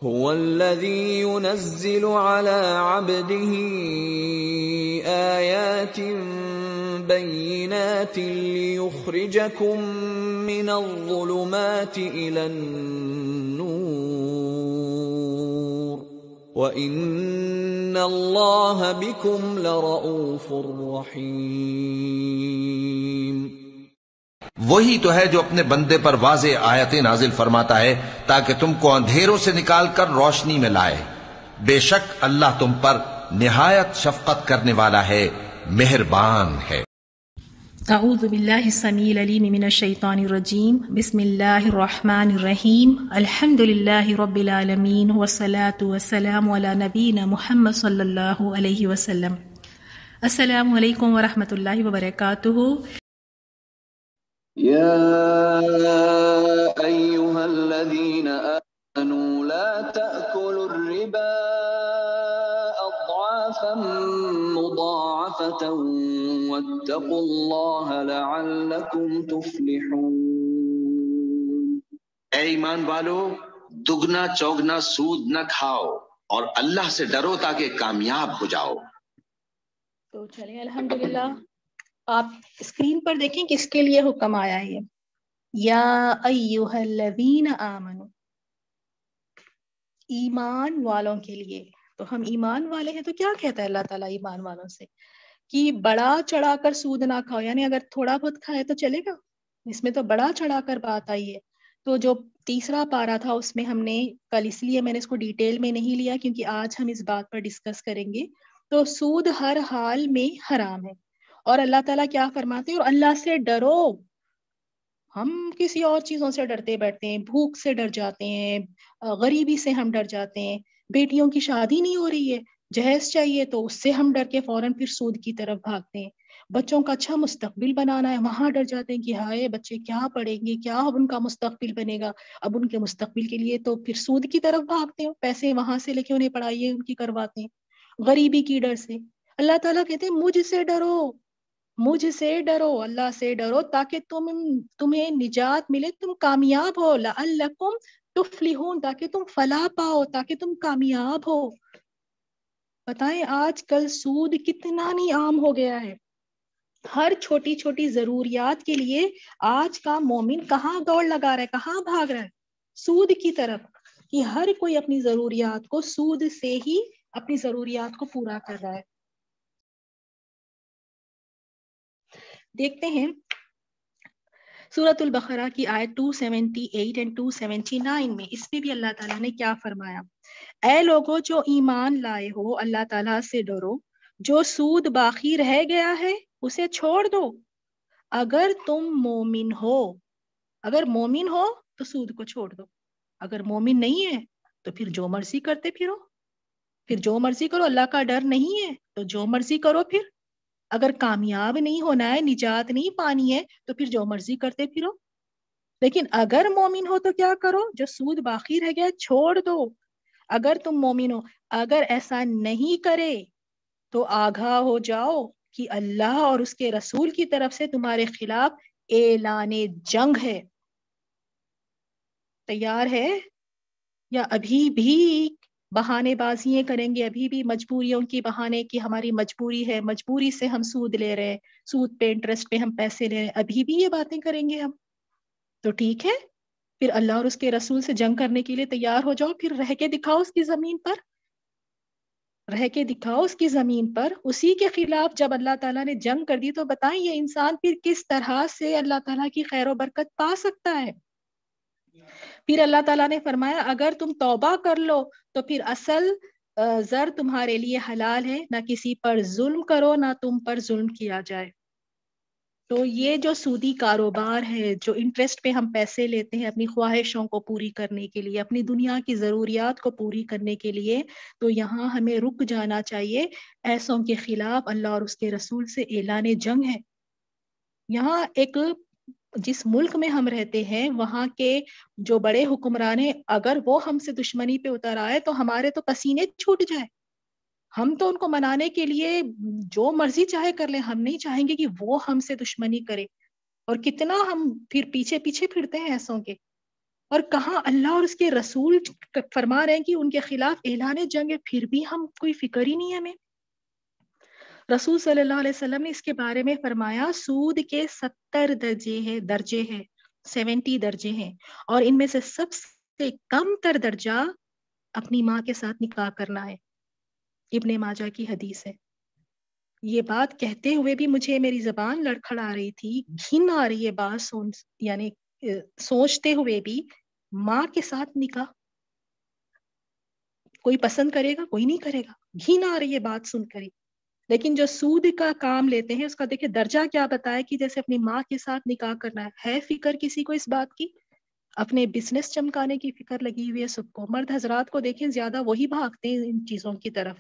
هو الذي ينزل على عبده آيات بينات ليخرجكم من الظلمات إلى النور وَإِنَّ اللَّهَ بِكُمْ لَرَءُوفٌ رَحِيمٌ۔ وہی تو ہے جو اپنے بندے پر واضح آیتیں نازل فرماتا ہے تاکہ تم کو اندھیروں سے نکال کر روشنی میں لائے۔ بے شک اللہ تم پر نہایت شفقت کرنے والا ہے، مہربان ہے۔ اعوذ باللہ السمیع العلیم من الشیطان الرجیم، بسم اللہ الرحمن الرحیم، الحمد للہ رب العالمین، والصلاة والسلام علی نبینا محمد صلی اللہ علیہ وسلم۔ السلام علیکم ورحمۃ اللہ وبرکاتہ۔ یا ایہا الذین آمنوا لا تأکلوا الربا اضعافا مضاعفة واتقوا اللہ لعلکم تفلحون۔ اے ایمان والو، دگنا چوگنا سود نہ کھاؤ اور اللہ سے ڈرو تاکہ کامیاب ہو جاؤ۔ تو چلیں الحمدللہ، آپ اسکرین پر دیکھیں کس کے لیے حکم آیا ہے۔ یا ایھا الذین آمنوا، ایمان والوں کے لیے۔ تو ہم ایمان والے ہیں تو کیا کہتا ہے اللہ تعالیٰ ایمان والوں سے کہ بڑا چڑھا کر سود نہ کھاؤ، یعنی اگر تھوڑا بہت کھائے تو چلے گا، اس میں تو بڑا چڑھا کر بات آئی ہے۔ تو جو تیسرا پارا تھا اس میں ہم نے کل، اس لیے میں نے اس کو ڈیٹیل میں نہیں لیا کیونکہ آج ہم اس بات پر ڈسکس کریں گے۔ تو سود ہر حال میں حرام ہے، اور اللہ تعالیٰ کیا فرماتے ہیں، اور اللہ سے ڈرو۔ ہم کسی اور چیزوں سے ڈرتے بیٹھتے ہیں، بھوک سے ڈر جاتے ہیں، غریبی سے ہم ڈر جاتے ہیں، بیٹیوں کی شادی نہیں ہو رہی ہے، جہیز چاہیے تو اس سے ہم ڈر کے فوراً پھر سود کی طرف بھاگتے ہیں۔ بچوں کا اچھا مستقبل بنانا ہے، وہاں ڈر جاتے ہیں کہ ہائے بچے کیا پڑھیں گے، کیا اب ان کا مستقبل بنے گا، اب ان کے مستقبل کے لیے تو پھر سود کی طرف بھاگتے ہیں، پیسے وہاں سے لے کے انہیں پڑھائی ان کی کرواتے ہیں، غریبی کی ڈر سے۔ اللہ تعالیٰ کہتے ہیں مجھ سے ڈرو، مجھ سے ڈرو، اللہ سے ڈرو تاکہ تمہیں نجات ملے، تم کامیاب ہو، لعلکم تفلحون، تاکہ تم فلاح پاؤ، تاکہ تم کامیاب ہو۔ بتائیں آج کل سود کتنا نہیں عام ہو گیا ہے، ہر چھوٹی چھوٹی ضروریات کے لیے آج کا مومن کہاں دوڑ لگا رہا ہے، کہاں بھاگ رہا ہے، سود کی طرف، کہ ہر کوئی اپنی ضروریات کو سود سے ہی اپنی ضروریات کو پورا کر رہا ہے۔ دیکھتے ہیں سورۃ البقرہ کی آیت 278 اور 279 میں، اس میں بھی اللہ تعالیٰ نے کیا فرمایا، اے لوگوں جو ایمان لائے ہو، اللہ تعالیٰ سے ڈرو، جو سود باقی رہ گیا ہے اسے چھوڑ دو، اگر تم مومن ہو۔ اگر مومن ہو تو سود کو چھوڑ دو، اگر مومن نہیں ہے تو پھر جو مرضی کرتے پھرو، پھر جو مرضی کرو، اللہ کا ڈر نہیں ہے تو جو مرضی کرو۔ پھر اگر کامیاب نہیں ہونا ہے، نجات نہیں پانی ہے تو پھر جو مرضی کرتے پھرو۔ لیکن اگر مومن ہو تو کیا کرو، جو سود باقی رہ گیا چھوڑ دو، اگر تم مومن ہو۔ اگر ایسا نہیں کرے تو آگاہ ہو جاؤ کہ اللہ اور اس کے رسول کی طرف سے تمہارے خلاف اعلان جنگ ہے۔ تیار ہے یا ابھی بھی بہانے بازیاں کریں گے، ابھی بھی مجبوریوں کی بہانے کی ہماری مجبوری ہے، مجبوری سے ہم سود لے رہے ہیں، سود پہ انٹرسٹ پہ ہم پیسے لے رہے ہیں، ابھی بھی یہ باتیں کریں گے ہم؟ تو ٹھیک ہے، پھر اللہ اور اس کے رسول سے جنگ کرنے کے لیے تیار ہو جاؤ، پھر رہ کے دکھاؤ اس کی زمین پر، رہ کے دکھاؤ اس کی زمین پر۔ اسی کے خلاف جب اللہ تعالیٰ نے جنگ کر دی تو بتائیں یہ انسان پھر کس طرح سے اللہ تعالیٰ کی خیر و برکت پا سکتا ہے؟ پھر اللہ تعالیٰ نے فرمایا اگر تم توبہ کر لو تو پھر اصل زر تمہارے لیے حلال ہے، نہ کسی پر ظلم کرو، نہ تم پر ظلم کیا جائے۔ تو یہ جو سودی کاروبار ہے، جو انٹرسٹ پہ ہم پیسے لیتے ہیں اپنی خواہشوں کو پوری کرنے کے لیے، اپنی دنیا کی ضروریات کو پوری کرنے کے لیے، تو یہاں ہمیں رک جانا چاہیے۔ ایسوں کے خلاف اللہ اور اس کے رسول سے اعلان جنگ ہے۔ یہاں ایک جس ملک میں ہم رہتے ہیں وہاں کے جو بڑے حکمران ہیں، اگر وہ ہم سے دشمنی پہ اتر آئے تو ہمارے تو پسینے چھوٹ جائیں، ہم تو ان کو منانے کے لیے جو مرضی چاہے کر لیں، ہم نہیں چاہیں گے کہ وہ ہم سے دشمنی کرے، اور کتنا ہم پھر پیچھے پیچھے پھرتے ہیں ایسوں کے۔ اور کہاں اللہ اور اس کے رسول فرما رہے ہیں کہ ان کے خلاف اعلان جنگ ہے، پھر بھی ہم کوئی فکر ہی نہیں ہے ہمیں. رسول صلی اللہ علیہ وسلم نے اس کے بارے میں فرمایا سود کے 70 درجے ہیں 70 درجے ہیں، اور ان میں سے سب سے کم تر درجہ اپنی ماں کے ساتھ نکاح کرنا ہے. ابن ماجہ کی حدیث ہے. یہ بات کہتے ہوئے بھی مجھے میری زبان لڑکھڑا رہی تھی، گھن آ رہی ہے بات یعنی سوچتے ہوئے بھی. ماں کے ساتھ نکاح کوئی پسند کرے گا؟ کوئی نہیں کرے گا. گھن آ رہی ہے بات سن کر ہی. لیکن جو سود کا کام لیتے ہیں اس کا دیکھیں درجہ کیا بتایا کہ جیسے اپنی ماں کے ساتھ نکاح کرنا ہے فکر کسی کو اس بات کی؟ اپنے بزنس چمکانے کی فکر لگی ہوئی ہے سب کو. مرد حضرات کو دیکھیں زیادہ وہی بھاگتے ہیں ان چیزوں کی طرف.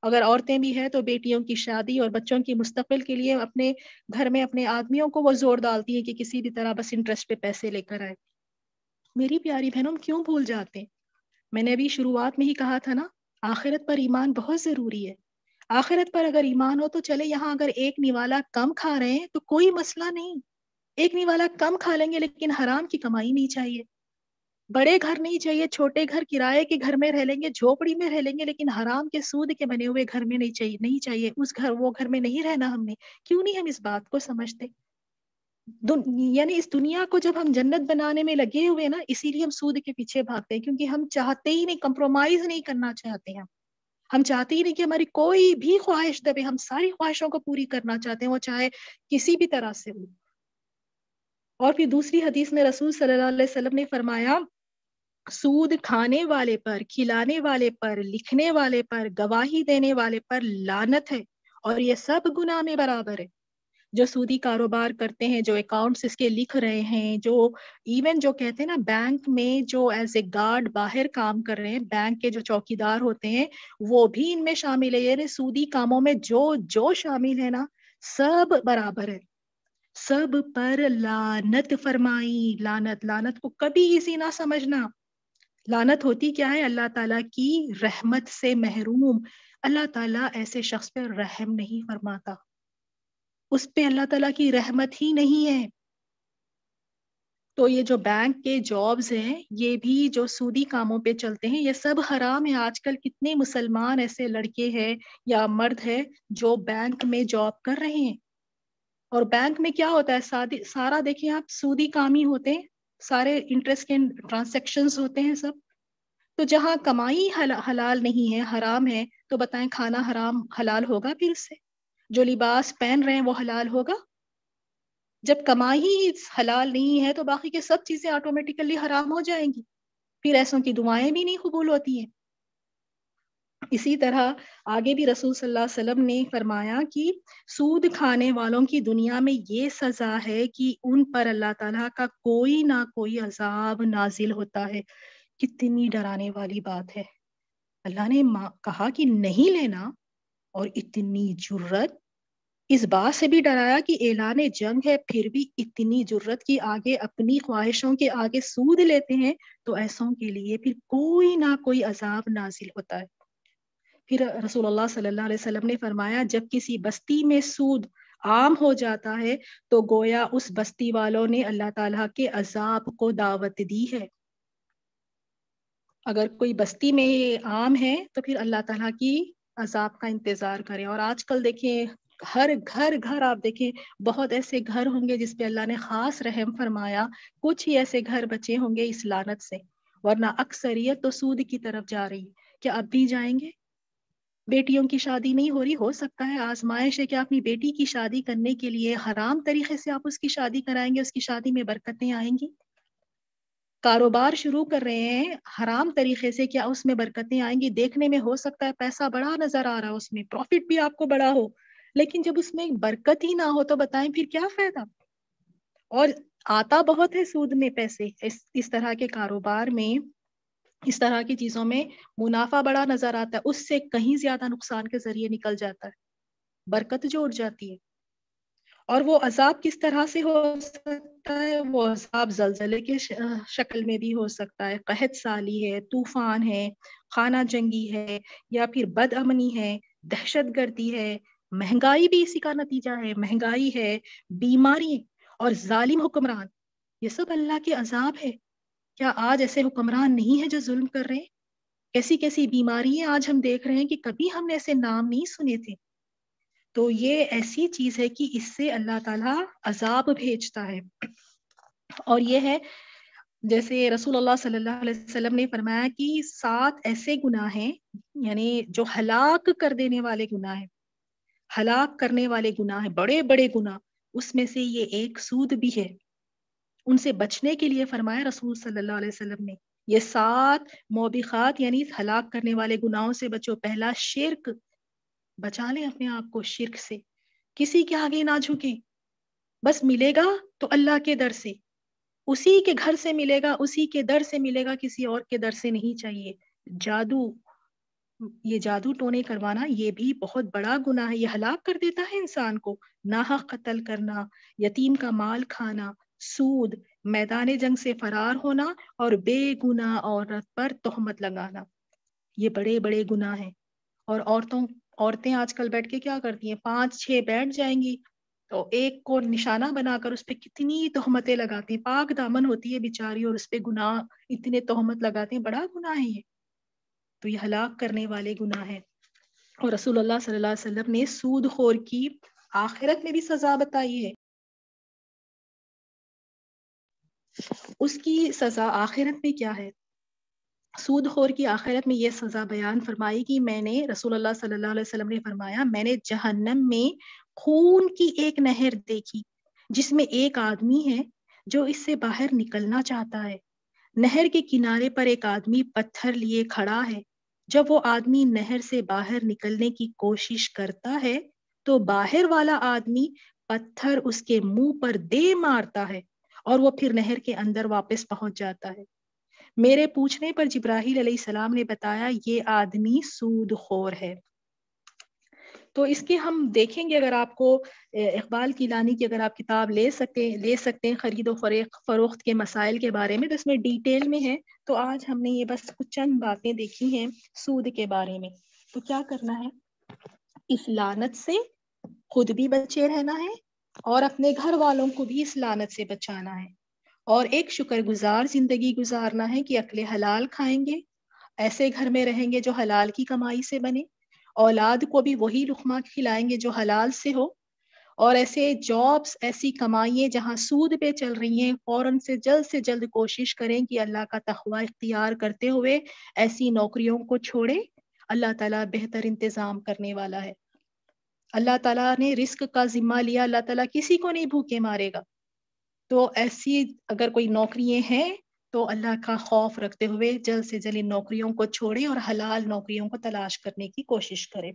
اگر عورتیں بھی ہیں تو بیٹیوں کی شادی اور بچوں کی مستقبل کے لیے اپنے گھر میں اپنے آدمیوں کو وہ زور ڈالتی ہیں کہ کسی بھی طرح بس انٹرسٹ پہ پیسے لے کر آئے. میری پیاری بہنوں کیوں بھول جاتے ہیں؟ میں نے ابھی شروعات میں ہی کہا تھا نا، آخرت پر ایمان بہت ضروری ہے. آخرت پر اگر ایمان ہو تو چلے یہاں اگر ایک نوالا کم کھا رہے ہیں تو کوئی مسئلہ نہیں، ایک نوالا کم کھا لیں گے لیکن حرام کی کمائی نہیں چاہیے. بڑے گھر نہیں چاہیے، چھوٹے گھر کرائے کے گھر میں رہ لیں گے، جھوپڑی میں رہ لیں گے، لیکن حرام کے سود کے بنے ہوئے گھر میں نہیں چاہیے. اس وہ گھر میں نہیں رہنا ہم نے. کیوں نہیں ہم اس بات کو سمجھتے؟ یعنی اس دنیا کو جب ہم جنت بنانے میں لگے ہوئے نا، اسی لیے ہم سود کے پیچھے بھاگتے ہیں، کیونکہ ہم چاہتے ہی نہیں، کمپرومائز نہیں کرنا چاہتے ہیں. ہم چاہتے ہی نہیں کہ ہماری کوئی بھی خواہش دبے. ہم ساری خواہشوں کو پوری کرنا چاہتے ہیں، وہ چاہے کسی بھی طرح سے ہو. اور پھر دوسری حدیث میں رسول صلی اللہ علیہ وسلم نے فرمایا سود کھانے والے پر، کھلانے والے پر، لکھنے والے پر، گواہی دینے والے پر لعنت ہے، اور یہ سب گناہ میں برابر ہے. جو سودی کاروبار کرتے ہیں، جو اکاؤنٹس اس کے لکھ رہے ہیں، جو ایون جو کہتے ہیں نا بینک میں جو ایز اے گارڈ باہر کام کر رہے ہیں، بینک کے جو چوکیدار ہوتے ہیں وہ بھی ان میں شامل ہے. یعنی سودی کاموں میں جو شامل ہے نا سب برابر ہے. سب پر لعنت فرمائی. لعنت کو کبھی ایزی نہ سمجھنا. لعنت ہوتی کیا ہے؟ اللہ تعالیٰ کی رحمت سے محروم. اللہ تعالیٰ ایسے شخص پہ رحم نہیں فرماتا، اس پہ اللہ تعالیٰ کی رحمت ہی نہیں ہے. تو یہ جو بینک کے جابز ہیں یہ بھی جو سودی کاموں پہ چلتے ہیں یہ سب حرام ہے. آج کل کتنے مسلمان ایسے لڑکے ہیں یا مرد ہے جو بینک میں جاب کر رہے ہیں، اور بینک میں کیا ہوتا ہے سارا دیکھیں آپ سودی کام ہی ہوتے ہیں، سارے انٹرسٹ کے ٹرانزیکشنز ہوتے ہیں سب. تو جہاں کمائی حلال نہیں ہے، حرام ہے، تو بتائیں کھانا حرام حلال ہوگا پھر اس سے؟ جو لباس پہن رہے ہیں وہ حلال ہوگا؟ جب کمائی ہی حلال نہیں ہے تو باقی کے سب چیزیں آٹومیٹیکلی حرام ہو جائیں گی. پھر ایسوں کی دعائیں بھی نہیں قبول ہوتی ہیں. اسی طرح آگے بھی رسول صلی اللہ علیہ وسلم نے فرمایا کہ سود کھانے والوں کی دنیا میں یہ سزا ہے کہ ان پر اللہ تعالیٰ کا کوئی نہ کوئی عذاب نازل ہوتا ہے. کتنی ڈرانے والی بات ہے. اللہ نے کہا کہ نہیں لینا، اور اتنی جرت، اس بات سے بھی ڈرایا کہ اعلان جنگ ہے، پھر بھی اتنی جرت کی آگے اپنی خواہشوں کے آگے سود لیتے ہیں، تو ایسوں کے لیے پھر کوئی نہ کوئی عذاب نازل ہوتا ہے. پھر رسول اللہ صلی اللہ علیہ وسلم نے فرمایا جب کسی بستی میں سود عام ہو جاتا ہے تو گویا اس بستی والوں نے اللہ تعالیٰ کے عذاب کو دعوت دی ہے. اگر کوئی بستی میں عام ہے تو پھر اللہ تعالیٰ کی عذاب کا انتظار کریں. اور آج کل دیکھیں ہر گھر آپ دیکھیں بہت ایسے گھر ہوں گے جس پہ اللہ نے خاص رحم فرمایا، کچھ ہی ایسے گھر بچے ہوں گے اس لعنت سے، ورنہ اکثریت تو سود کی طرف جا رہی. کیا اب بھی جائیں گے؟ بیٹیوں کی شادی نہیں ہو رہی، ہو سکتا ہے آزمائش ہے کہ اپنی بیٹی کی شادی کرنے کے لیے حرام طریقے سے آپ اس کی شادی کرائیں گے، اس کی شادی میں برکتیں آئیں گی. کاروبار شروع کر رہے ہیں حرام طریقے سے، کیا اس میں برکتیں آئیں گی؟ دیکھنے میں ہو سکتا ہے پیسہ بڑا نظر آ رہا ہے، اس میں پروفٹ بھی آپ کو بڑا ہو، لیکن جب اس میں برکت ہی نہ ہو تو بتائیں پھر کیا فائدہ؟ اور آتا بہت ہے سود میں پیسے، اس طرح کے کاروبار میں، اس طرح کی چیزوں میں منافع بڑا نظر آتا ہے، اس سے کہیں زیادہ نقصان کے ذریعے نکل جاتا ہے، برکت جو اٹھ جاتی ہے. اور وہ عذاب کس طرح سے ہو سکتا ہے؟ وہ عذاب زلزلے کے شکل میں بھی ہو سکتا ہے، قحط سالی ہے، طوفان ہے، خانہ جنگی ہے، یا پھر بد امنی ہے، دہشت گردی ہے، مہنگائی بھی اسی کا نتیجہ ہے، مہنگائی ہے، بیماری اور ظالم حکمران، یہ سب اللہ کے عذاب ہے. کیا آج ایسے حکمران نہیں ہیں جو ظلم کر رہے ہیں؟ کیسی کیسی بیماریاں آج ہم دیکھ رہے ہیں کہ کبھی ہم نے ایسے نام نہیں سنے تھے. تو یہ ایسی چیز ہے کہ اس سے اللہ تعالیٰ عذاب بھیجتا ہے. اور یہ ہے جیسے رسول اللہ صلی اللہ علیہ وسلم نے فرمایا کہ 7 ایسے گناہ ہیں یعنی جو ہلاک کر دینے والے گناہ ہیں، ہلاک کرنے والے گناہ ہیں، بڑے بڑے گناہ. اس میں سے یہ ایک سود بھی ہے. ان سے بچنے کے لیے فرمایا رسول صلی اللہ علیہ وسلم نے یہ 7 موبقات یعنی ہلاک کرنے والے گناہوں سے بچو. پہلا شرک، بچا لیں اپنے آپ کو شرک سے. کسی کے آگے نہ جھکیں، بس ملے گا تو اللہ کے در سے، اسی کے گھر سے ملے گا، اسی کے در سے ملے گا، کسی اور کے در سے نہیں چاہیے. جادو، یہ جادو ٹونے کروانا یہ بھی بہت بڑا گناہ ہے، یہ ہلاک کر دیتا ہے انسان کو. ناحق قتل کرنا، یتیم کا مال کھانا، سود، میدان جنگ سے فرار ہونا اور بے گناہ عورت پر تہمت لگانا، یہ بڑے بڑے گناہ ہیں. اور عورتیں آج کل بیٹھ کے کیا کرتی ہیں، 5-6 بیٹھ جائیں گی تو ایک کو نشانہ بنا کر اس پہ کتنی تہمتیں لگاتی ہیں. پاک دامن ہوتی ہے بیچاری اور اس پہ گناہ اتنے تہمت لگاتے ہیں. بڑا گناہ ہے یہ. تو یہ ہلاک کرنے والے گناہ ہیں. اور رسول اللہ صلی اللہ علیہ وسلم نے سود خور کی آخرت میں بھی سزا بتائی ہے. اس کی سزا آخرت میں کیا ہے؟ سود خور کی آخرت میں یہ سزا بیان فرمائی کہ میں نے، رسول اللہ صلی اللہ علیہ وسلم نے فرمایا، میں نے جہنم میں خون کی ایک نہر دیکھی جس میں ایک آدمی ہے جو اس سے باہر نکلنا چاہتا ہے. نہر کے کنارے پر ایک آدمی پتھر لیے کھڑا ہے. جب وہ آدمی نہر سے باہر نکلنے کی کوشش کرتا ہے تو باہر والا آدمی پتھر اس کے منہ پر دے مارتا ہے اور وہ پھر نہر کے اندر واپس پہنچ جاتا ہے. میرے پوچھنے پر جبرائیل علیہ السلام نے بتایا یہ آدمی سود خور ہے. تو اس کے ہم دیکھیں گے، اگر آپ کو اقبال کیلانی کی اگر آپ کتاب لے سکتے ہیں خرید و فروخت کے مسائل کے بارے میں، تو اس میں ڈیٹیل میں ہے. تو آج ہم نے یہ بس کچھ چند باتیں دیکھی ہیں سود کے بارے میں. تو کیا کرنا ہے، اس لعنت سے خود بھی بچے رہنا ہے اور اپنے گھر والوں کو بھی اس لعنت سے بچانا ہے، اور ایک شکر گزار زندگی گزارنا ہے کہ اکل حلال کھائیں گے، ایسے گھر میں رہیں گے جو حلال کی کمائی سے بنے، اولاد کو بھی وہی لقمہ کھلائیں گے جو حلال سے ہو، اور ایسے جابس، ایسی کمائیاں جہاں سود پہ چل رہی ہیں فوراً سے جلد کوشش کریں کہ اللہ کا تقوی اختیار کرتے ہوئے ایسی نوکریوں کو چھوڑیں. اللہ تعالیٰ بہتر انتظام کرنے والا ہے. اللہ تعالیٰ نے رزق کا ذمہ لیا، اللہ تعالیٰ کسی کو نہیں بھوکے مارے گا. تو ایسی اگر کوئی نوکریاں ہیں تو اللہ کا خوف رکھتے ہوئے جلد سے جلد ان نوکریوں کو چھوڑیں اور حلال نوکریوں کو تلاش کرنے کی کوشش کریں.